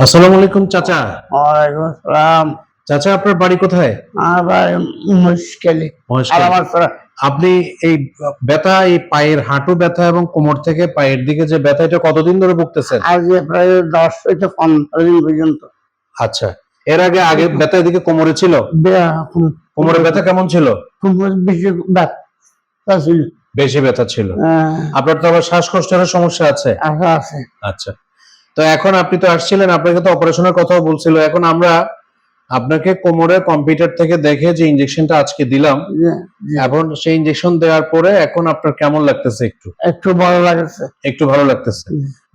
আসসালামু আলাইকুম চাচা। ওয়ালাইকুম আসসালাম। চাচা আপনার বাড়ি কোথায়? আমার বাড়ি মহেশখালী। মহেশখালী। আপনি এই ব্যথা, এই পায়ের হাঁটু ব্যথা এবং কোমর থেকে পায়ের দিকে যে ব্যথা, এটা কতদিন ধরে ভুগতেছেন? আজকে প্রায় 10 থেকে 15 দিন পর্যন্ত। আচ্ছা, এর আগে ব্যথা এদিকে কোমরে ছিল? কোমরে ব্যথা কেমন ছিল? বেশি ব্যথা ছিল। বেশি ব্যথা ছিল। আপনার তো আবার শ্বাসকষ্টের সমস্যা আছে? আছে। আচ্ছা, তো এখন আপনি তো আসছিলেন, আপনাকে তো অপারেশনের কথাও বলছিল। এখন আমরা আপনাকে কোমরে কম্পিউটার থেকে দেখে যে ইনজেকশনটা আজকে দিলাম, এখন সেই ইনজেকশন দেওয়ার পরে এখন আপনার কেমন লাগতেছে? একটু ভালো লাগছে। একটু ভালো লাগতেছে।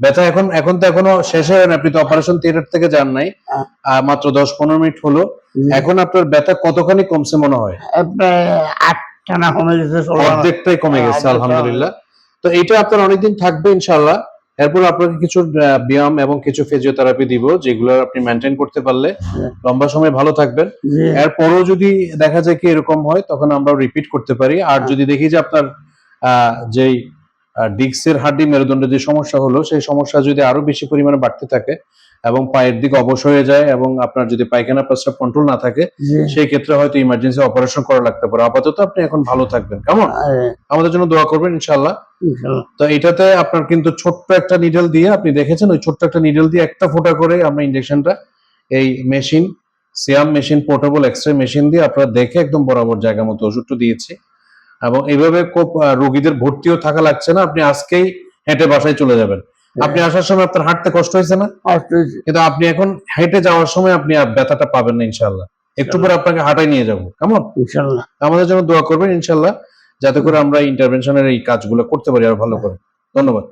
ব্যথা এখন তো এখনো শেষ হয় না, আপনি তো অপারেশন থিয়েটার থেকে যান নাই, মাত্র 10-15 মিনিট হলো। এখন আপনার ব্যথা কতখানি কমছে মনে হয়? প্রায় 8টা না কমে গেছে, অর্ধেকটাই কমে গেছে, আলহামদুলিল্লাহ। তো এটা আপনার অনেকদিন থাকবে ইনশাআল্লাহ। এরপর আপনাকে কিছু ব্যায়াম এবং কিছু ফিজিওথেরাপি দিব, যেগুলো আপনি মেনটেন করতে পারলে লম্বা সময় ভালো থাকবেন। এরপরও যদি দেখা যায় কি এরকম হয়, তখন আমরা রিপিট করতে পারি। আর যদি দেখি যে আপনার যেই ডিস্কের হাড্ডি মেরুদণ্ডের যে সমস্যা হলো, সেই সমস্যা যদি আরো বেশি পরিমাণে বাড়তে থাকে এবং পায়ের দিক অবশ হয়ে যায় এবং আপনার যদি পায়খানা প্রস্রাব কন্ট্রোল না থাকে, সেই ক্ষেত্রে হয়তো ইমার্জেন্সি অপারেশন করা লাগতে পারে। আপাতত আপনি এখন ভালো থাকবেন, কেমন? আমাদের জন্য দোয়া করবেন ইনশাআল্লাহ। তো এটাতে আপনার কিন্তু ছোট্ট একটা নিডল দিয়ে, আপনি দেখেছেন ওই ছোট্ট একটা নিডল দিয়ে একটা ফোঁটা করে আমরা ইনজেকশনটা এই মেশিন, সিয়াম মেশিন, পোর্টেবল এক্সরে মেশিন দিয়ে আপনারা দেখে একদম বরাবর জায়গা মতো ওষুধটা দিয়েছি। এবং এইভাবে খুব রোগীদের ভর্তিও থাকা লাগছে না, আপনি আজকেই হেঁটে বাসায় চলে যাবেন। আপনি আসার সময় আপনার হাঁটতে কষ্ট হয়েছে না? কিন্তু আপনি এখন হেঁটে যাওয়ার সময় আপনি ব্যথাটা পাবেন না ইনশাআল্লাহ। একটু পরে আপনাকে হাঁটায় নিয়ে যাবো, কেমন? ইনশাআল্লাহ। আমাদের জন্য দোয়া করবেন ইনশাআল্লাহ, যাতে করে আমরা ইন্টারভেনশনের এই কাজগুলো করতে পারি আরো ভালো করে। ধন্যবাদ।